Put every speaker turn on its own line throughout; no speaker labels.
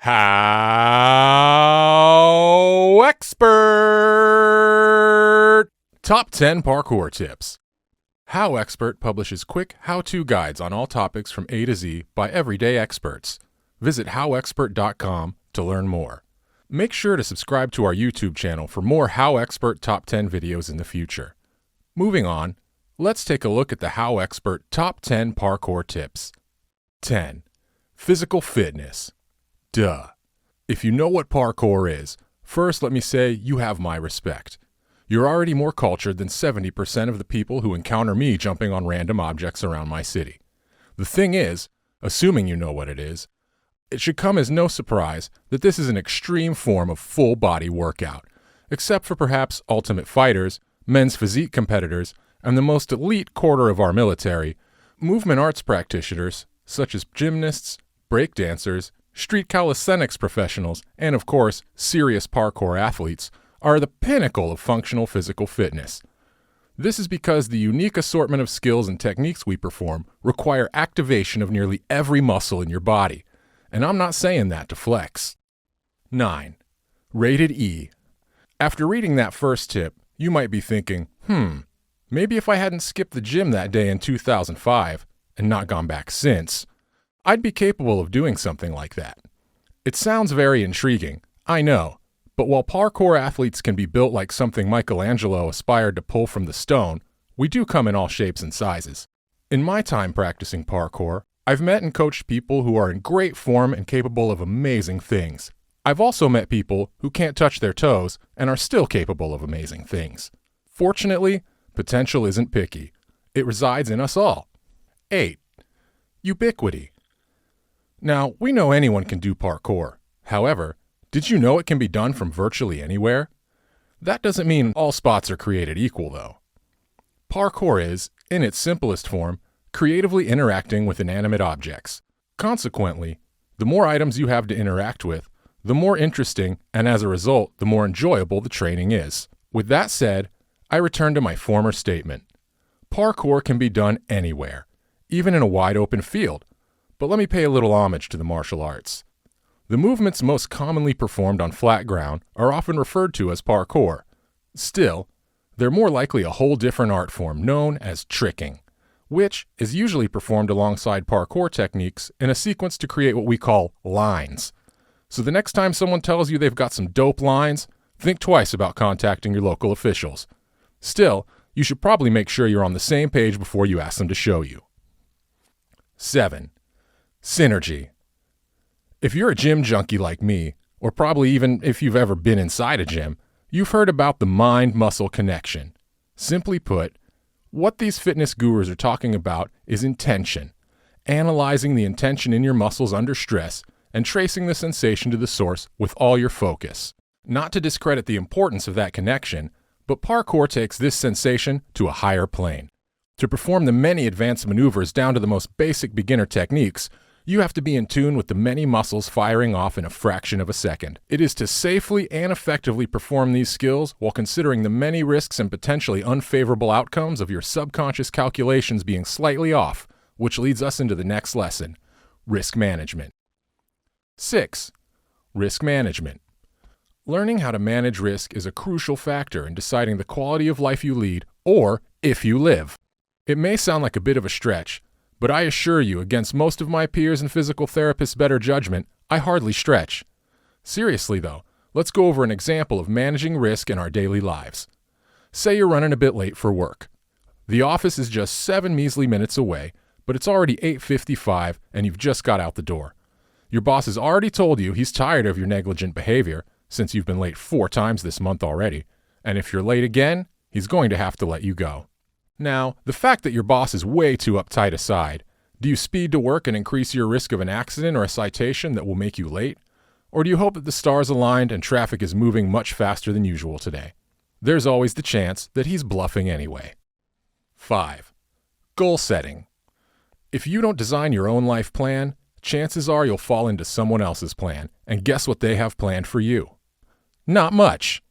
HowExpert! Top 10 Parkour Tips. HowExpert publishes quick how-to guides on all topics from A to Z by everyday experts. Visit HowExpert.com to learn more. Make sure to subscribe to our YouTube channel for more HowExpert Top 10 videos in the future. Moving on, let's take a look at the HowExpert Top 10 Parkour Tips. 10. Physical fitness. Duh. If you know what parkour is, first let me say you have my respect. You're already more cultured than 70% of the people who encounter me jumping on random objects around my city. The thing is, assuming you know what it is, it should come as no surprise that this is an extreme form of full-body workout, except for perhaps ultimate fighters, men's physique competitors, and the most elite quarter of our military, movement arts practitioners such as gymnasts, breakdancers, street calisthenics professionals, and of course, serious parkour athletes, are the pinnacle of functional physical fitness. This is because the unique assortment of skills and techniques we perform require activation of nearly every muscle in your body. And I'm not saying that to flex. 9. Rated E. After reading that first tip, you might be thinking, maybe if I hadn't skipped the gym that day in 2005, and not gone back since, I'd be capable of doing something like that. It sounds very intriguing, I know, but while parkour athletes can be built like something Michelangelo aspired to pull from the stone, we do come in all shapes and sizes. In my time practicing parkour, I've met and coached people who are in great form and capable of amazing things. I've also met people who can't touch their toes and are still capable of amazing things. Fortunately, potential isn't picky. It resides in us all. 8. Ubiquity. Now, we know anyone can do parkour. However, did you know it can be done from virtually anywhere? That doesn't mean all spots are created equal, though. Parkour is, in its simplest form, creatively interacting with inanimate objects. Consequently, the more items you have to interact with, the more interesting, and as a result, the more enjoyable the training is. With that said, I return to my former statement. Parkour can be done anywhere, even in a wide-open field. But let me pay a little homage to the martial arts. The movements most commonly performed on flat ground are often referred to as parkour. Still, they're more likely a whole different art form known as tricking, which is usually performed alongside parkour techniques in a sequence to create what we call lines. So the next time someone tells you they've got some dope lines, think twice about contacting your local officials. Still, you should probably make sure you're on the same page before you ask them to show you. 7. Synergy. If you're a gym junkie like me, or probably even if you've ever been inside a gym, you've heard about the mind-muscle connection. Simply put, what these fitness gurus are talking about is intention, analyzing the intention in your muscles under stress and tracing the sensation to the source with all your focus. Not to discredit the importance of that connection, but parkour takes this sensation to a higher plane. To perform the many advanced maneuvers down to the most basic beginner techniques, you have to be in tune with the many muscles firing off in a fraction of a second. It is to safely and effectively perform these skills while considering the many risks and potentially unfavorable outcomes of your subconscious calculations being slightly off, which leads us into the next lesson, risk management. 6. Risk management. Learning how to manage risk is a crucial factor in deciding the quality of life you lead, or if you live. It may sound like a bit of a stretch, but I assure you, against most of my peers and physical therapists' better judgment, I hardly stretch. Seriously though, let's go over an example of managing risk in our daily lives. Say you're running a bit late for work. The office is just 7 measly minutes away, but it's already 8:55 and you've just got out the door. Your boss has already told you he's tired of your negligent behavior, since you've been late 4 times this month already, and if you're late again, he's going to have to let you go. Now, the fact that your boss is way too uptight aside, do you speed to work and increase your risk of an accident or a citation that will make you late? Or do you hope that the stars aligned and traffic is moving much faster than usual today? There's always the chance that he's bluffing anyway. 5. Goal setting. If you don't design your own life plan, chances are you'll fall into someone else's plan, and guess what they have planned for you? Not much.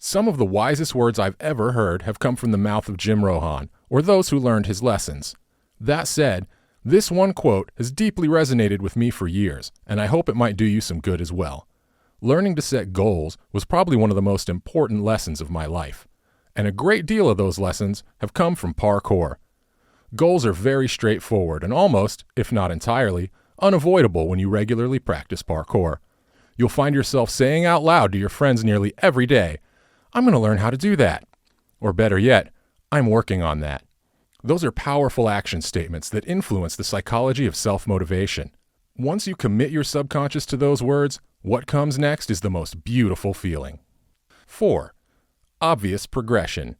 Some of the wisest words I've ever heard have come from the mouth of Jim Rohn, or those who learned his lessons. That said, This one quote has deeply resonated with me for years, and I hope it might do you some good as well. Learning to set goals was probably one of the most important lessons of my life, and a great deal of those lessons have come from parkour. Goals are very straightforward and almost, if not entirely, unavoidable when you regularly practice parkour. You'll find yourself saying out loud to your friends nearly every day, "I'm going to learn how to do that." Or better yet, "I'm working on that." Those are powerful action statements that influence the psychology of self-motivation. Once you commit your subconscious to those words, what comes next is the most beautiful feeling. 4. Obvious progression.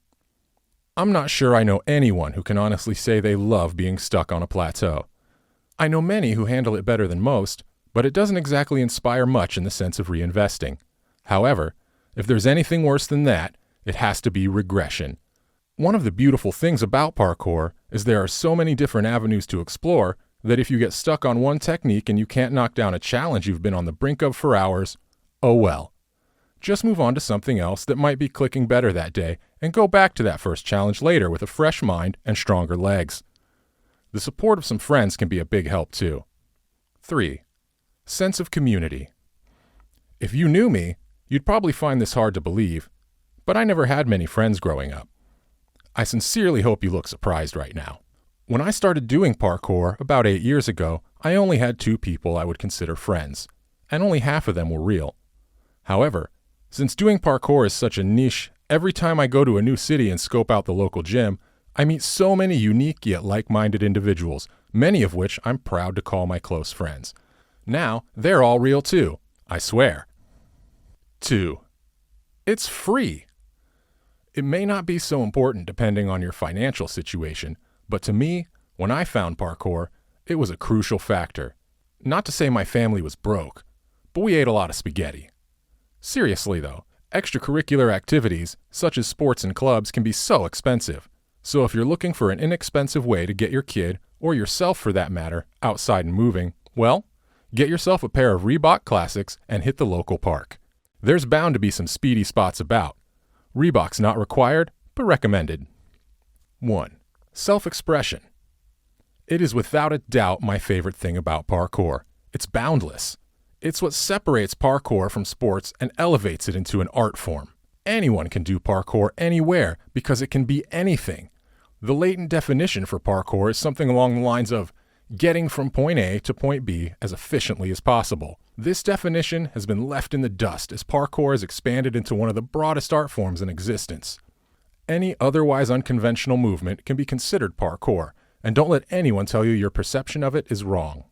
I'm not sure I know anyone who can honestly say they love being stuck on a plateau. I know many who handle it better than most, but it doesn't exactly inspire much in the sense of reinvesting. However, if there's anything worse than that, it has to be regression. One of the beautiful things about parkour is there are so many different avenues to explore that if you get stuck on one technique and you can't knock down a challenge you've been on the brink of for hours, oh well. Just move on to something else that might be clicking better that day and go back to that first challenge later with a fresh mind and stronger legs. The support of some friends can be a big help too. 3. Sense of community. If you knew me, you'd probably find this hard to believe, but I never had many friends growing up. I sincerely hope you look surprised right now. When I started doing parkour about 8 years ago, I only had 2 people I would consider friends, and only half of them were real. However, since doing parkour is such a niche, every time I go to a new city and scope out the local gym, I meet so many unique yet like-minded individuals, many of which I'm proud to call my close friends. Now, they're all real too, I swear. 2. It's free. It may not be so important depending on your financial situation, but to me, when I found parkour, it was a crucial factor. Not to say my family was broke, but we ate a lot of spaghetti. Seriously though, extracurricular activities, such as sports and clubs, can be so expensive. So if you're looking for an inexpensive way to get your kid, or yourself for that matter, outside and moving, well, get yourself a pair of Reebok Classics and hit the local park. There's bound to be some speedy spots about. Reebok's not required, but recommended. 1. Self-expression. It is without a doubt my favorite thing about parkour. It's boundless. It's what separates parkour from sports and elevates it into an art form. Anyone can do parkour anywhere because it can be anything. The latent definition for parkour is something along the lines of getting from point A to point B as efficiently as possible. This definition has been left in the dust as parkour has expanded into one of the broadest art forms in existence. Any otherwise unconventional movement can be considered parkour, and don't let anyone tell you your perception of it is wrong.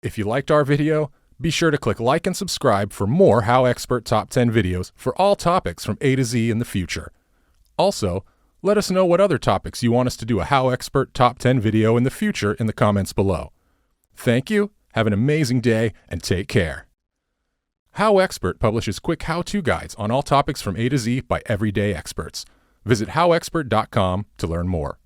If you liked our video, be sure to click like and subscribe for more HowExpert Top 10 videos for all topics from A to Z in the future. Also, let us know what other topics you want us to do a HowExpert Top 10 video in the future in the comments below. Thank you, have an amazing day, and take care. HowExpert publishes quick how-to guides on all topics from A to Z by everyday experts. Visit HowExpert.com to learn more.